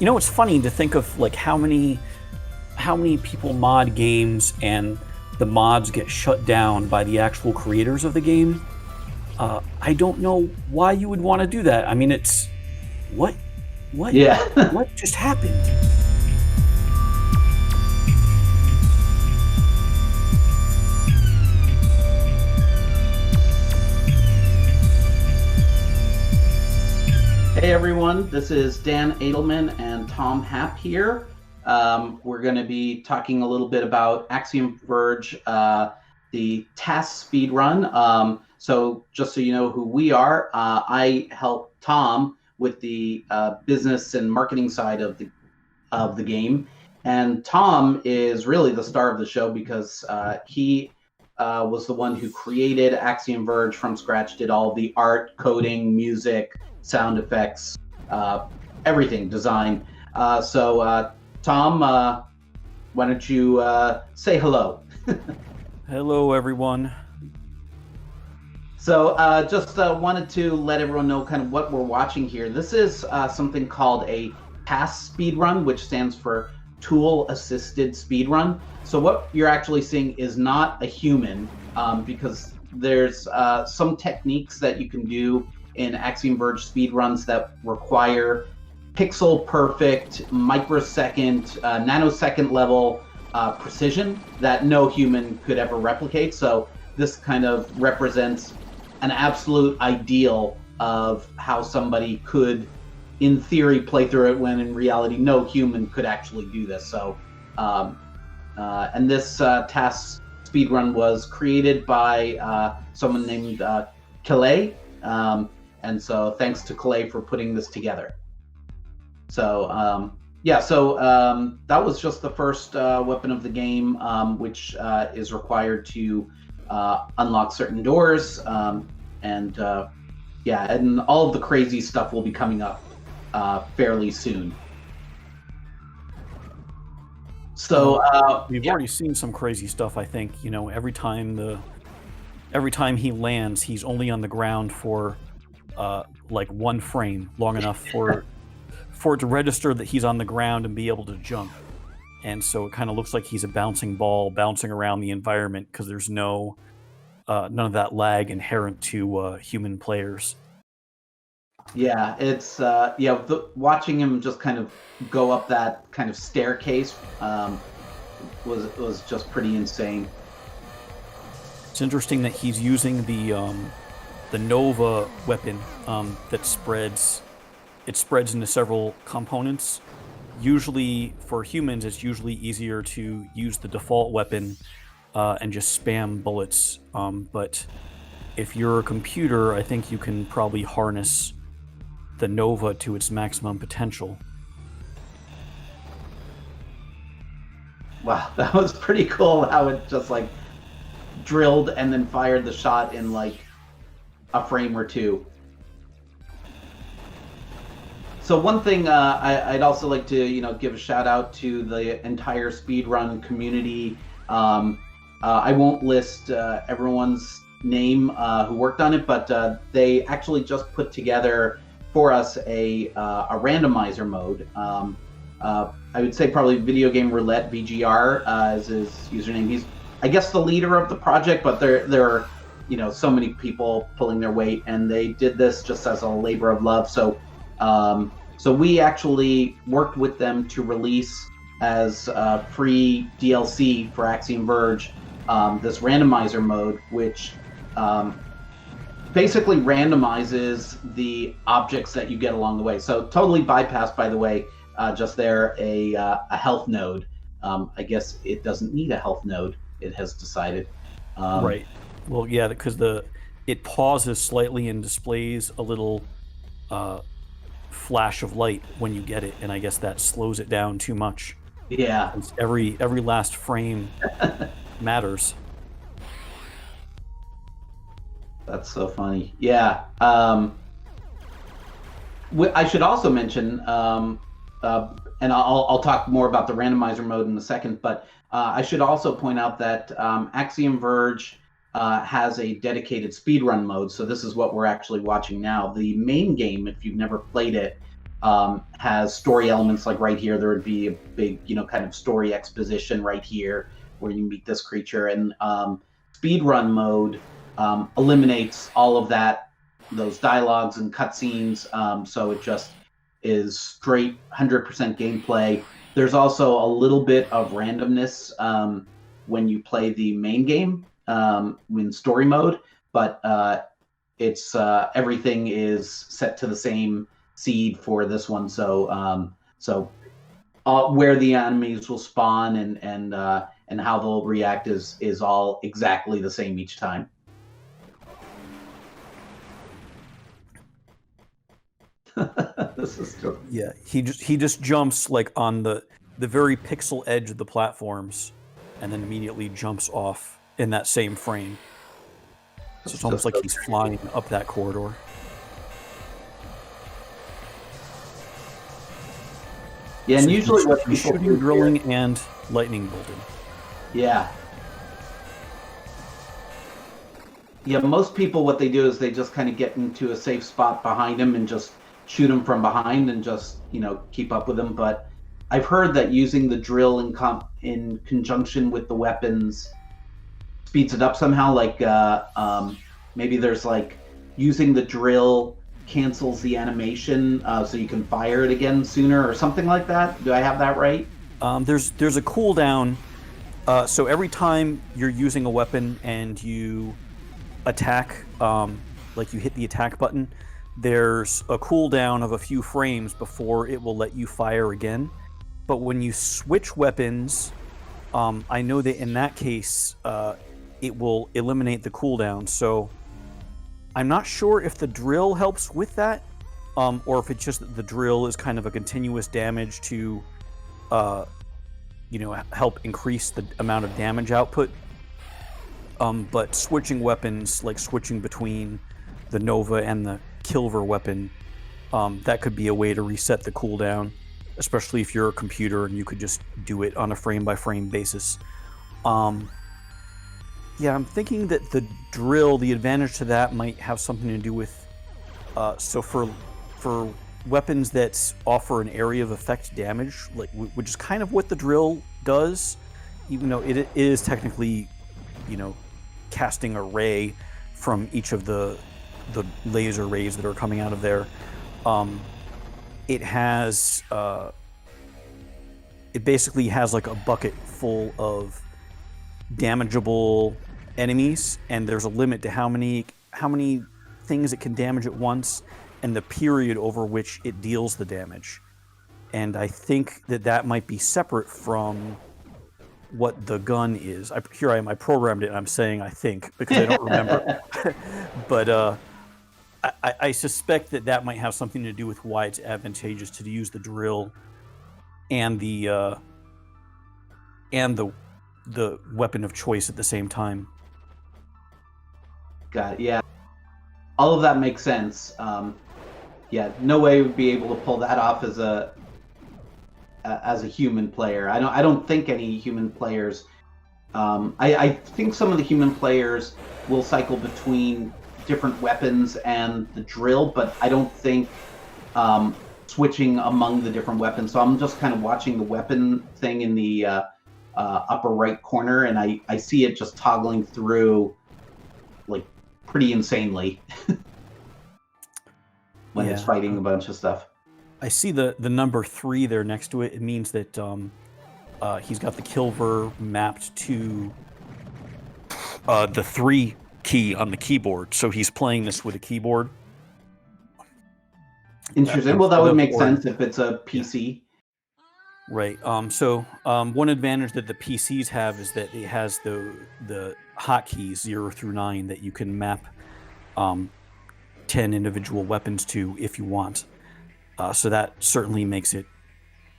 it's funny to think of like how many people mod games and the mods get shut down by the actual creators of the game. I don't know why you would want to do that. I mean, it's what Yeah. what just happened? Hey everyone, this is Dan Adelman and Tom Happ here. We're going to be talking a little bit about Axiom Verge, the TAS speedrun. So just so you know who we are, I help Tom with the business and marketing side of the game, and Tom is really the star of the show because he was the one who created Axiom Verge from scratch, did all the art, coding, music, sound effects, everything, design. So Tom, why don't you say hello? Hello, everyone. So just wanted to let everyone know kind of what we're watching here. This is something called a TAS speedrun, which stands for Tool-Assisted Speedrun. So what you're actually seeing is not a human, because there's some techniques that you can do in Axiom Verge speedruns that require pixel perfect, microsecond, nanosecond level precision that no human could ever replicate. So this kind of represents an absolute ideal of how somebody could, in theory, play through it, when in reality no human could actually do this. So and this TAS speedrun was created by someone named Kilaye. And so thanks to Kilaye for putting this together. So that was just the first weapon of the game, which is required to unlock certain doors. And all of the crazy stuff will be coming up fairly soon. So we've already seen some crazy stuff. I think every time he lands, he's only on the ground for like one frame, long enough for it to register that he's on the ground and be able to jump. And so it kind of looks like he's a bouncing ball bouncing around the environment because there's none of that lag inherent to human players. Yeah, it's watching him just kind of go up that kind of staircase was just pretty insane. It's interesting that he's using the Nova weapon that spreads into several components. Usually for humans, it's usually easier to use the default weapon and just spam bullets. But if you're a computer, I think you can probably harness the Nova to its maximum potential. Wow, that was pretty cool how it just like drilled and then fired the shot in like a frame or two. So one thing I'd also like to give a shout out to the entire speedrun community. I won't list everyone's name who worked on it, but they actually just put together for us a randomizer mode. I would say probably Video Game Roulette VGR is his username. He's, I guess, the leader of the project, but there are so many people pulling their weight, and they did this just as a labor of love. So we actually worked with them to release as free DLC for Axiom Verge this randomizer mode, which basically randomizes the objects that you get along the way. So totally bypassed, by the way, just there a health node. I guess it doesn't need a health node, it has decided. Right. Well, yeah, because it pauses slightly and displays a little flash of light when you get it, and I guess that slows it down too much. Yeah. Every last frame matters. That's so funny. Yeah. I should also mention, and I'll talk more about the randomizer mode in a second, but I should also point out that Axiom Verge has a dedicated speedrun mode. So this is what we're actually watching now. The main game, if you've never played it, has story elements. Like right here, there would be a big, kind of story exposition right here where you meet this creature. And speedrun mode eliminates all of that, those dialogues and cutscenes. So it just is straight 100% gameplay. There's also a little bit of randomness when you play the main game in story mode, but it's everything is set to the same seed for this one. So where the enemies will spawn and how they'll react is all exactly the same each time. This is good. Yeah, he just jumps like on the very pixel edge of the platforms, and then immediately jumps off in that same frame. So it's almost like he's flying up that corridor. Yeah, and usually what people shooting, do drilling, here, and lightning bolting. Yeah. Yeah, most people, what they do is they just kind of get into a safe spot behind him and just shoot him from behind and just, keep up with him. But I've heard that using the drill in conjunction with the weapons speeds it up somehow. Like maybe there's like using the drill cancels the animation so you can fire it again sooner or something like that. Do I have that right? There's a cooldown. So every time you're using a weapon and you attack, like you hit the attack button, there's a cooldown of a few frames before it will let you fire again. But when you switch weapons, I know that in that case, it will eliminate the cooldown. So I'm not sure if the drill helps with that, or if it's just that the drill is kind of a continuous damage to, help increase the amount of damage output. But switching weapons, like switching between the Nova and the Kilver weapon, that could be a way to reset the cooldown, especially if you're a computer and you could just do it on a frame-by-frame basis. Yeah, I'm thinking that the drill, the advantage to that might have something to do with... so for weapons that offer an area of effect damage, like which is kind of what the drill does, even though it is technically, casting a ray from each of the laser rays that are coming out of there. It has... it basically has like a bucket full of damageable enemies, and there's a limit to how many things it can damage at once and the period over which it deals the damage. And I think that might be separate from what the gun is. Here I am, I programmed it, and I'm saying I think, because I don't remember. But I suspect that might have something to do with why it's advantageous to use the drill and the weapon of choice at the same time. Got it, yeah. All of that makes sense. Yeah, no way would be able to pull that off as a human player. I don't think any human players. I think some of the human players will cycle between different weapons and the drill, but I don't think switching among the different weapons. So I'm just kind of watching the weapon thing in the upper right corner, and I see it just toggling through like pretty insanely when it's fighting a bunch of stuff. I see the number 3 there next to it. It means that he's got the Kilver mapped to the 3 key on the keyboard, so he's playing this with a keyboard. Interesting. Well, that would make sense if it's a PC. Right. So one advantage that the PCs have is that it has the hotkeys 0 through 9 that you can map 10 individual weapons to if you want. So that certainly makes it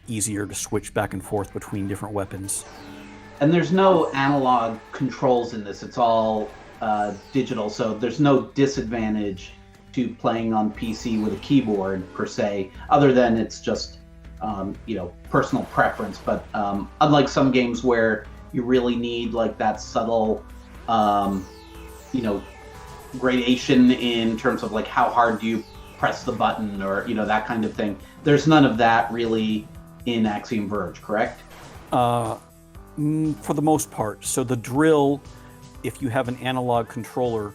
easier to switch back and forth between different weapons. And there's no analog controls in this. It's all digital, so there's no disadvantage to playing on PC with a keyboard per se, other than it's just personal preference. But unlike some games where you really need like that subtle gradation in terms of like how hard do you press the button or that kind of thing. There's none of that really in Axiom Verge, correct? For the most part. So the drill, if you have an analog controller,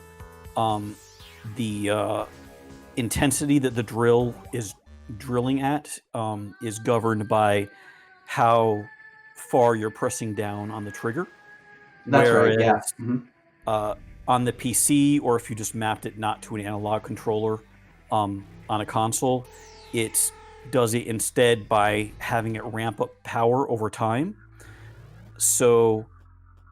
the intensity that the drill is drilling at is governed by how far you're pressing down on the trigger. That's right, yeah. On the PC, or if you just mapped it not to an analog controller on a console, it does it instead by having it ramp up power over time. So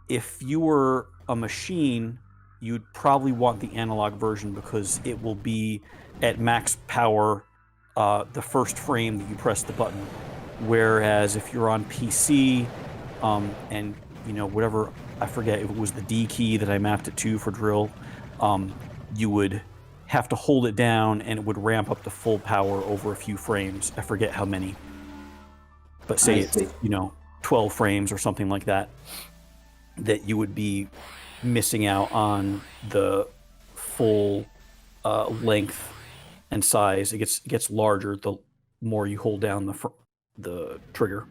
if you were a machine, you'd probably want the analog version because it will be at max power the first frame that you press the button. Whereas if you're on PC, and whatever, I forget if it was the D key that I mapped it to for drill, you would have to hold it down and it would ramp up to full power over a few frames. I forget how many, but say it's 12 frames or something like that, that you would be missing out on the full length and size. It gets larger the more you hold down the trigger.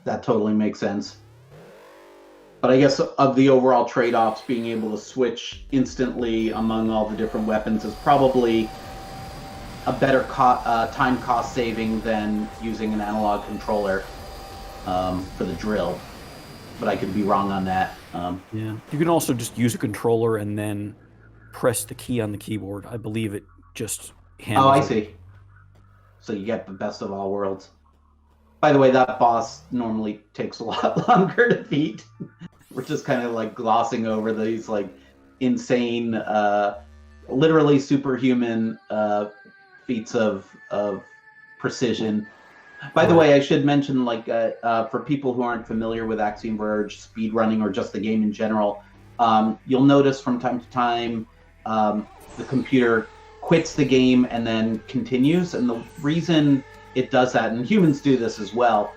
That totally makes sense. But I guess of the overall trade-offs, being able to switch instantly among all the different weapons is probably a better time cost saving than using an analog controller for the drill. But I could be wrong on that. Yeah, you can also just use a controller and then press the key on the keyboard. I believe it just handles I see. So you get the best of all worlds. By the way, that boss normally takes a lot longer to beat. We're just kind of like glossing over these like insane, literally superhuman feats of precision. By the way, I should mention, for people who aren't familiar with Axiom Verge, speedrunning, or just the game in general, you'll notice from time to time the computer quits the game and then continues. And the reason it does that, and humans do this as well,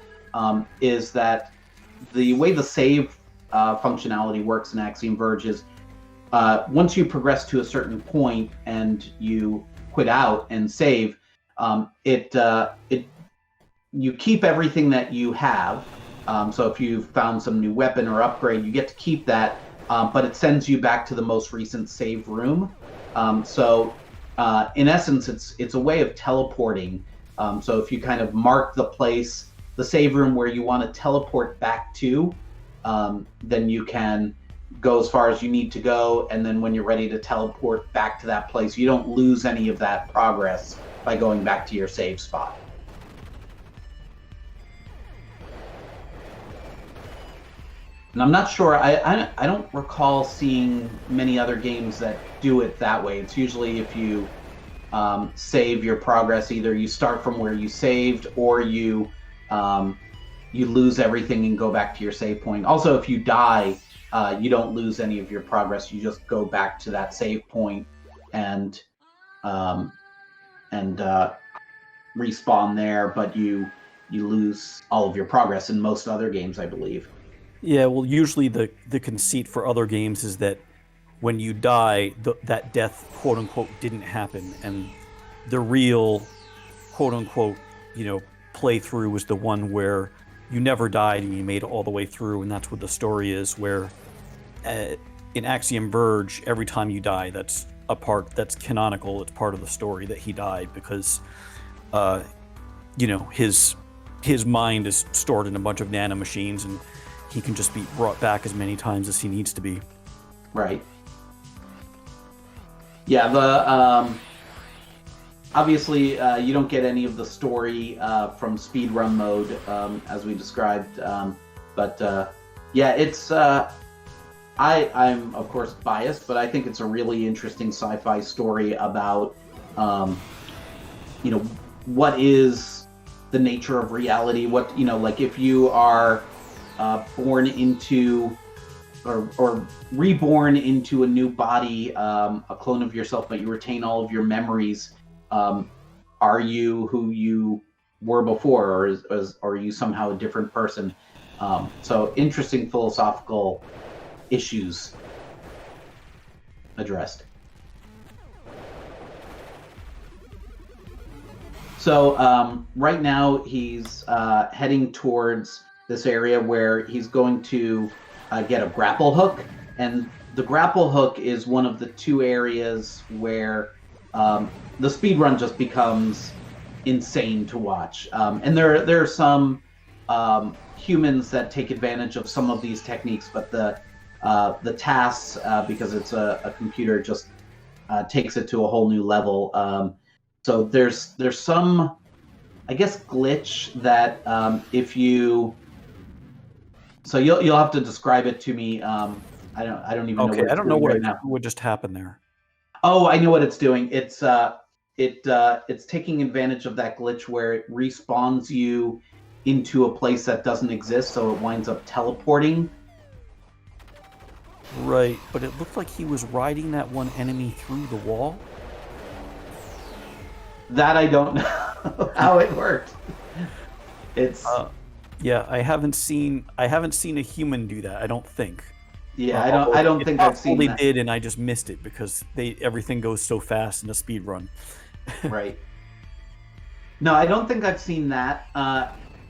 is that the way the save functionality works in Axiom Verge is once you progress to a certain point and you quit out and save, you keep everything that you have. So if you've found some new weapon or upgrade, you get to keep that, but it sends you back to the most recent save room. So in essence, it's a way of teleporting. So if you kind of mark the place, the save room where you want to teleport back to, then you can go as far as you need to go. And then when you're ready to teleport back to that place, you don't lose any of that progress by going back to your save spot. And I'm not sure, I don't recall seeing many other games that do it that way. It's usually if you save your progress, either you start from where you saved or you lose everything and go back to your save point. Also, if you die, you don't lose any of your progress. You just go back to that save point and respawn there, but you lose all of your progress in most other games, I believe. Yeah, well, usually the conceit for other games is that when you die, that death, quote unquote, didn't happen, and the real, quote unquote, playthrough was the one where you never died and you made it all the way through, and that's what the story is. Where in Axiom Verge, every time you die, that's a part that's canonical. It's part of the story that he died because, his mind is stored in a bunch of nanomachines and he can just be brought back as many times as he needs to be. Right. Yeah, the obviously you don't get any of the story from speedrun mode as we described, but yeah, it's I'm of course biased, but I think it's a really interesting sci-fi story about what is the nature of reality, what like if you are born into or reborn into a new body, a clone of yourself, but you retain all of your memories. Are you who you were before, or are you somehow a different person? So interesting philosophical issues addressed. So right now he's heading towards this area where he's going to get a grapple hook, and the grapple hook is one of the two areas where the speedrun just becomes insane to watch. And there are some humans that take advantage of some of these techniques, but the TAS, because it's a computer, just takes it to a whole new level. So there's some, I guess, glitch that if you, so you'll have to describe it to me. I don't even know. Okay, what I don't know what right what just happened there. Oh, I know what it's doing. It's taking advantage of that glitch where it respawns you into a place that doesn't exist, so it winds up teleporting. Right, but it looked like he was riding that one enemy through the wall. That I don't know how it worked. It's yeah, I haven't seen a human do that. I don't think. Yeah, I don't think I've seen they that. did, and I just missed it because everything goes so fast in a speed run. Right. No, I don't think I've seen that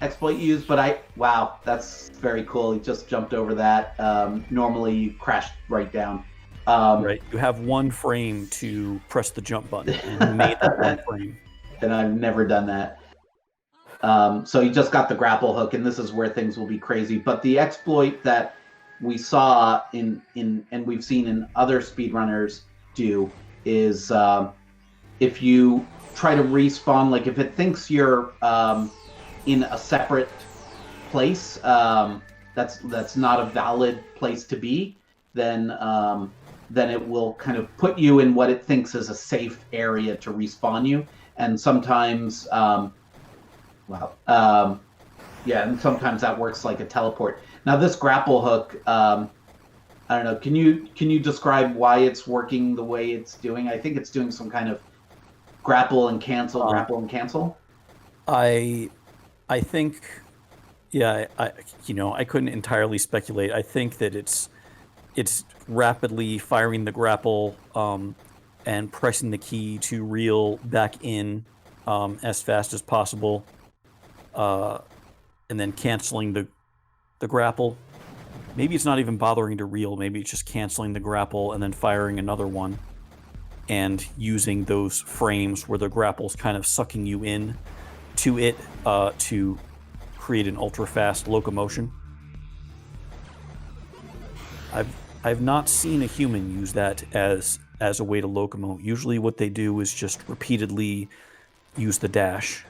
exploit used, but wow, that's very cool. He just jumped over that. Normally you crash right down. Right, you have one frame to press the jump button, and he made that one frame. And I've never done that. So he just got the grapple hook, and this is where things will be crazy. But the exploit that we saw and we've seen in other speedrunners do is if you try to respawn, like if it thinks you're in a separate place, that's not a valid place to be, then it will kind of put you in what it thinks is a safe area to respawn you. And sometimes, and sometimes that works like a teleport. Now this grapple hook, I don't know. Can you describe why it's working the way it's doing? I think it's doing some kind of grapple and cancel, grapple and cancel. I think, yeah, I couldn't entirely speculate. I think that it's rapidly firing the grapple and pressing the key to reel back in as fast as possible, and then canceling the grapple. Maybe it's not even bothering to reel. Maybe it's just canceling the grapple and then firing another one and using those frames where the grapple's kind of sucking you in to it to create an ultra fast locomotion. I've not seen a human use that as a way to locomote. Usually what they do is just repeatedly use the dash.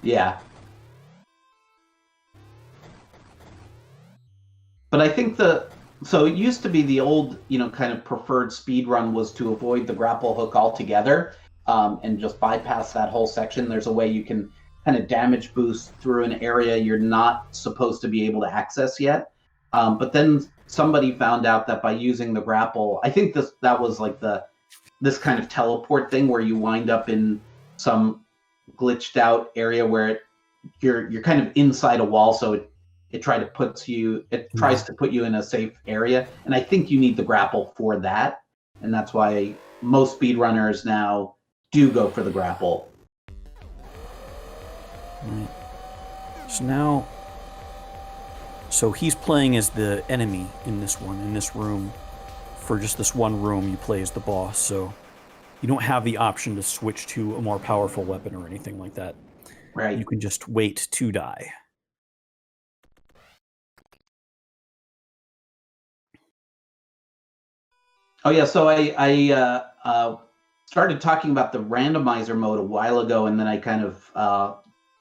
Yeah. But I think so it used to be the old, kind of preferred speedrun was to avoid the grapple hook altogether and just bypass that whole section. There's a way you can kind of damage boost through an area you're not supposed to be able to access yet. But then somebody found out that by using the grapple, I think that was like this kind of teleport thing where you wind up in some glitched out area where you're kind of inside a wall, so it tries to put you in a safe area, and I think you need the grapple for that, and that's why most speedrunners now do go for the grapple. Right. So he's playing as the enemy in this room. For just this one room, you play as the boss, so you don't have the option to switch to a more powerful weapon or anything like that. Right. You can just wait to die. Oh yeah, so I started talking about the randomizer mode a while ago, and then I kind of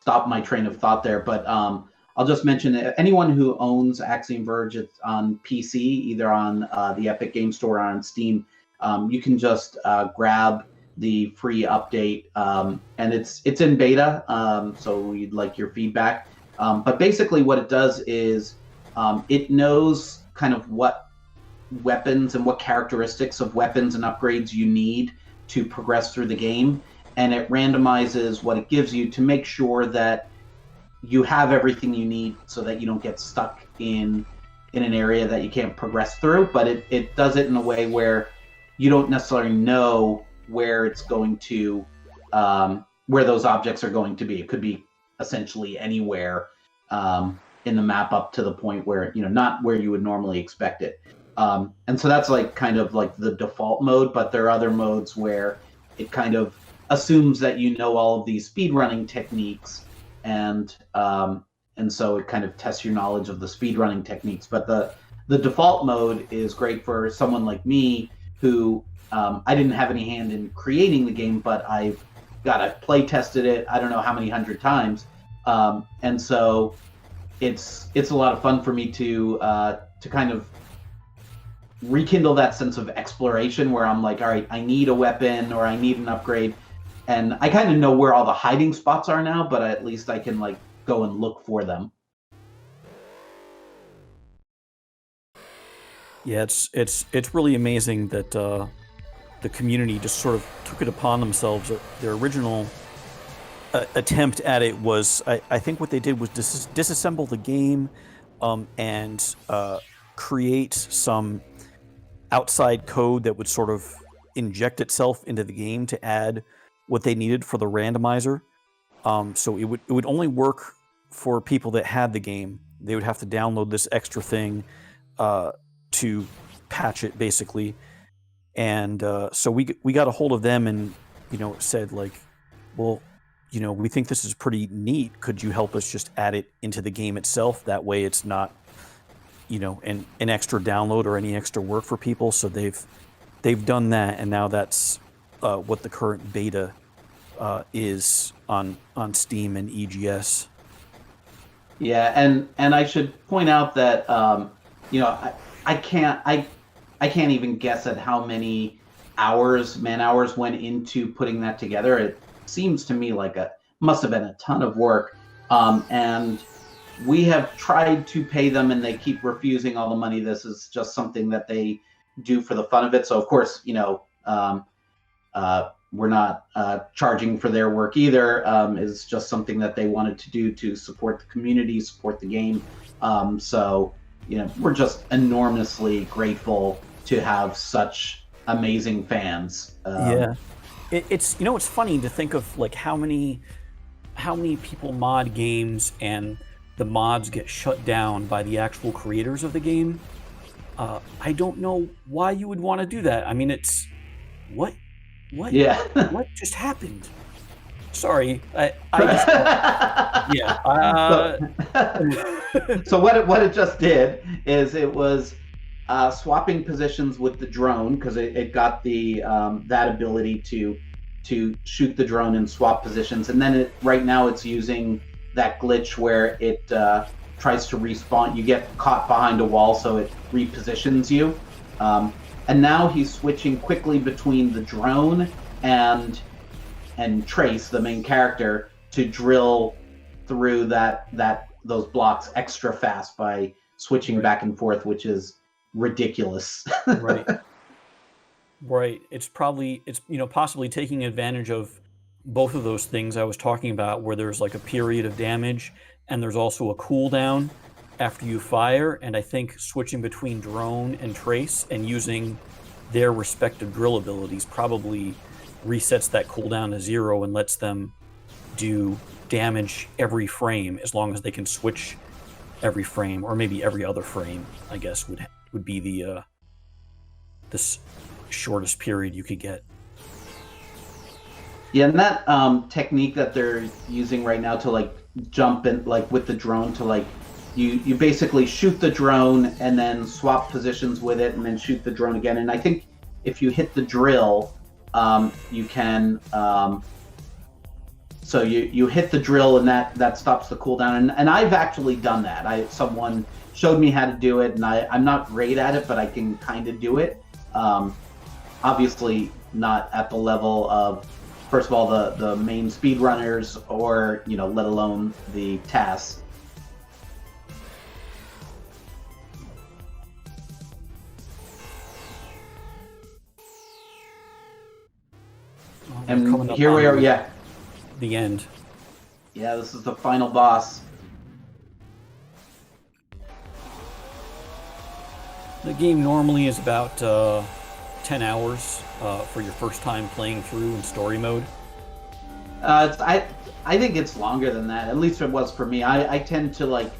stopped my train of thought there. But I'll just mention that anyone who owns Axiom Verge, it's on PC, either on the Epic Game Store or on Steam, you can just grab the free update, and it's in beta, so we'd like your feedback. But basically what it does is it knows kind of what weapons and what characteristics of weapons and upgrades you need to progress through the game, and it randomizes what it gives you to make sure that you have everything you need so that you don't get stuck in an area that you can't progress through. But it does it in a way where you don't necessarily know where it's going to where those objects are going to be. It could be essentially anywhere in the map up to the point where, not where you would normally expect it. And so that's like kind of like the default mode, but there are other modes where it kind of assumes that you know all of these speedrunning techniques, and so it kind of tests your knowledge of the speedrunning techniques. But the default mode is great for someone like me who I didn't have any hand in creating the game, but I play tested it I don't know how many 100 times, and so it's a lot of fun for me to kind of rekindle that sense of exploration where I'm like, all right, I need a weapon or I need an upgrade, and I kind of know where all the hiding spots are now, but at least I can like go and look for them. Yeah, it's really amazing that the community just sort of took it upon themselves. Their original attempt at it was, I think what they did was disassemble the game and create some outside code that would sort of inject itself into the game to add what they needed for the randomizer. So it would only work for people that had the game. They would have to download this extra thing to patch it, basically. And so we got a hold of them and said like, well, we think this is pretty neat. Could you help us just add it into the game itself? That way it's not an extra download or any extra work for people. So they've done that, and now that's what the current beta is on Steam and EGS. Yeah, and I should point out that I can't even guess at how many man hours went into putting that together. It seems to me like must have been a ton of work, and we have tried to pay them and they keep refusing all the money. This is just something that they do for the fun of it. So of course, we're not charging for their work either. It's just something that they wanted to do to support the community, support the game. So we're just enormously grateful to have such amazing fans. Yeah, it's it's funny to think of like how many people mod games and the mods get shut down by the actual creators of the game. I don't know why you would want to do that. I mean, it's what? Yeah. What just happened? Sorry, I just, yeah. So what it just did is it was swapping positions with the drone, because it got the that ability to shoot the drone and swap positions, and then right now it's using that glitch where it tries to respawn. You get caught behind a wall, so it repositions you. And now he's switching quickly between the drone and Trace, the main character, to drill through those blocks extra fast by switching back and forth, which is ridiculous. Right. It's possibly taking advantage of both of those things I was talking about, where there's like a period of damage and there's also a cooldown after you fire, and I think switching between drone and Trace and using their respective drill abilities probably resets that cooldown to 0 and lets them do damage every frame, as long as they can switch every frame, or maybe every other frame, I guess would be the shortest period you could get. Yeah, and that technique that they're using right now to like jump in, like with the drone, to like you basically shoot the drone and then swap positions with it and then shoot the drone again. And I think if you hit the drill, you can so you hit the drill and that stops the cooldown. And I've actually done that. Someone showed me how to do it, and I'm not great at it, but I can kind of do it. Obviously not at the level of, first of all, the main speedrunners, or let alone the TAS. And here we are, yeah. The end. Yeah, this is the final boss. The game normally is about 10 hours for your first time playing through in story mode. I think it's longer than that. At least it was for me. I tend to like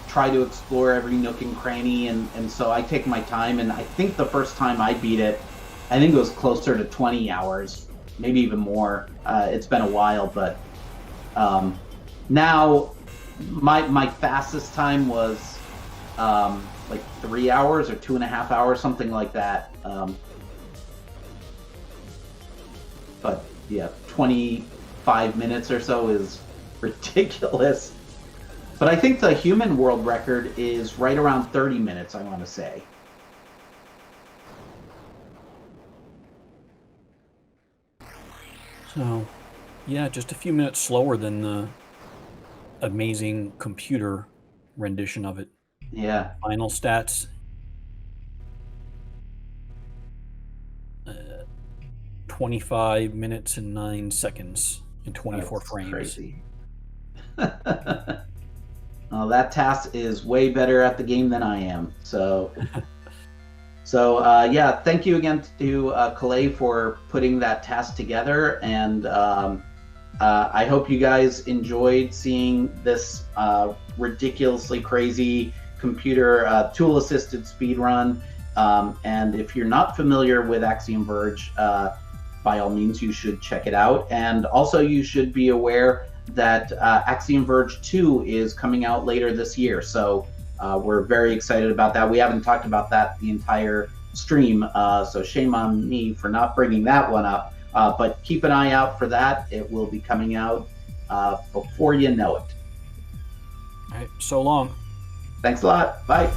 try to explore every nook and cranny, and so I take my time. And I think the first time I beat it, I think it was closer to 20 hours, maybe even more. It's been a while, but now my fastest time was like 3 hours or 2.5 hours, something like that. But yeah, 25 minutes or so is ridiculous. But I think the human world record is right around 30 minutes, I want to say. So, yeah, just a few minutes slower than the amazing computer rendition of it. Yeah. Final stats. 25 minutes and 9 seconds and 24 That's frames. Crazy. That TAS is way better at the game than I am. So, yeah, thank you again to Kilaye for putting that TAS together. And I hope you guys enjoyed seeing this ridiculously crazy computer tool-assisted speedrun. And if you're not familiar with Axiom Verge, by all means, you should check it out. And also, you should be aware that Axiom Verge 2 is coming out later this year. So we're very excited about that. We haven't talked about that the entire stream, so shame on me for not bringing that one up. But keep an eye out for that. It will be coming out before you know it. All right, so long. Thanks a lot. Bye.